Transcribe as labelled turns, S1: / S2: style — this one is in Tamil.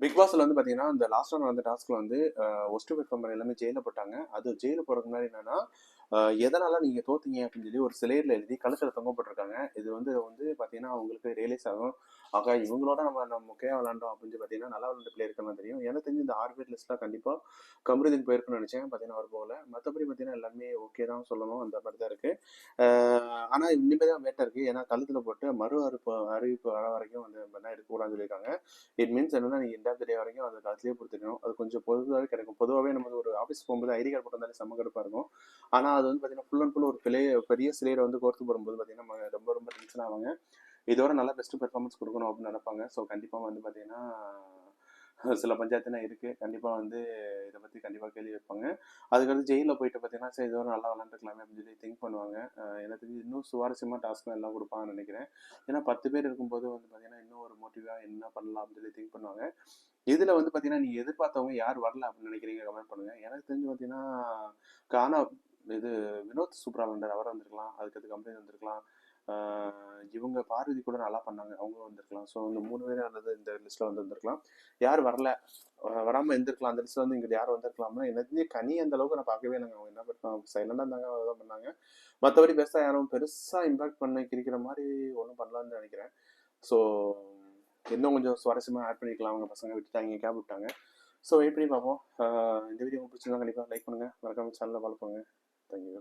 S1: பிக் பாஸ்ல வந்து பாத்தீங்கன்னா இந்த லாஸ்ட் ரவுண்ட் நடந்த டாஸ்க்ல வந்து ஒஸ்ட் பெர்ஃபார்மர் எல்லாமே ஜெயில போட்டாங்க. அது ஜெயில போறதுக்கு முன்னாடி என்னன்னா எதனால நீங்க தோத்தீங்க அப்படின்னு சொல்லி ஒரு சிலையில எழுதி கழுத்துல தொங்க போட்டிருக்காங்க. இது வந்து வந்து பாத்தீங்கன்னா அவங்களுக்கு ரியலைஸ் ஆகும். ஆகா இவங்களோட நம்ம மொக்கையா விளாண்டோம் அப்படின்னு சொல்லி பாத்தீங்கன்னா நல்லா விளாண்ட பிளேயர் இருக்கணும் தெரியும். எனக்கு தெரிஞ்சு இந்த 6 பேர் லிஸ்ட்ல கண்டிப்பா கமருதீன் போயிருக்குன்னு நினைச்சேன். பாத்தீங்கன்னா அவர் போகல. மத்தபடி பாத்தீங்கன்னா எல்லாமே ஓகே தான் சொல்லணும். அந்த மாதிரி தான் இருக்கு. ஆனா இனிமே தான் வேட்டை இருக்கு. ஏன்னா கழுத்துல போட்டு மறு அறிவிப்பு வர வரைக்கும் வந்து எடுக்கக்கூடாதுன்னு சொல்லியிருக்காங்க. இட் மீன்ஸ் என்னன்னா நீங்க எண்ட் ஆஃப் த டே வரைக்கும் அது கழுத்துலேயே கொடுத்துக்கணும். அது கொஞ்சம் பொதுவாகவே கிடைக்கும். பொதுவாகவே நம்ம ஒரு ஆஃபீஸ் போகும்போது ஐடி கார்டு போட்டு வந்தாலே செம்ம கடுப்பாக இருக்கும். ஆனால் அது வந்து பார்த்தீங்கன்னா ஃபுல் அண்ட் ஃபுல் ஒரு பெரிய சிலையை வந்து கோர்த்து போடும்போது பார்த்தீங்கன்னா நம்ம ரொம்ப ரொம்ப டென்ஷன் ஆவாங்க. இதோட நல்லா பெஸ்ட் பெர்ஃபார்மன்ஸ் கொடுக்கணும் அப்படின்னு நினைப்பாங்க. ஸோ கண்டிப்பாக வந்து பார்த்தீங்கன்னா சில பஞ்சாயத்துனா இருக்கு. கண்டிப்பா வந்து இதை பத்தி கண்டிப்பா கேள்வி வைப்பாங்க. அதுக்கடுத்து ஜெயிலில் போயிட்டு பார்த்தீங்கன்னா சரி இதோட நல்லா விளாண்டுருக்கலாமே அப்படின்னு சொல்லி திங்க் பண்ணுவாங்க. எனக்கு தெரிஞ்சு இன்னும் சுவாரஸ்யமா டாஸ்க் எல்லாம் கொடுப்பாங்கன்னு நினைக்கிறேன். ஏன்னா 10 பேர் இருக்கும்போது வந்து பார்த்தீங்கன்னா இன்னும் ஒரு மோட்டிவா என்ன பண்ணலாம் அப்படின்னு சொல்லி திங்க் பண்ணுவாங்க. இதுல வந்து பாத்தீங்கன்னா நீங்க எதிர்பார்த்தவங்க யார் வரல அப்படின்னு நினைக்கிறீங்க கமெண்ட் பண்ணுங்க. எனக்கு தெரிஞ்சு பாத்தீங்கன்னா கானா இது வினோத் சூப்பரா வந்தார், அவர் வந்திருக்கலாம். அதுக்கடுத்து கம்பெனி வந்திருக்கலாம். இவங்க பார்வதி கூட நல்லா பண்ணாங்க, அவங்களும் வந்திருக்கலாம். ஸோ இந்த 3 பேரும் அல்லது இந்த லிஸ்ட்ல வந்து வந்திருக்கலாம். யார் வரல வராம இருந்திருக்கலாம் அந்த லிஸ்ட்ல வந்து இங்கிட்ட யார் வந்திருக்கலாம்னா எனக்கு தெரிஞ்சு கனி அந்த அளவுக்கு நான் பார்க்கவே இல்லைங்க. அவங்க என்ன பண்ணாங்க சைலண்டா இருந்தாங்க, அதான் பண்ணாங்க. மற்றபடி பெருசா யாரும் பெருசா இம்பாக்ட் பண்ண கிடைக்கிற மாதிரி ஒன்றும் பண்ணலாம்னு நினைக்கிறேன். ஸோ இன்னும் கொஞ்சம் சுவாரஸ்யமா ஆட் பண்ணிக்கலாம். அவங்க பசங்க விட்டுட்டாங்க, கேப் விட்டாங்க. ஸோ வெயிட் பண்ணி பார்ப்போம். இந்த வீடியோ உங்களுக்கு பிடிச்சிருந்தா கண்டிப்பாக லைக் பண்ணுங்க, மறக்காம சேனலை ஃபாலோ பண்ணுங்க. தேங்க்யூ.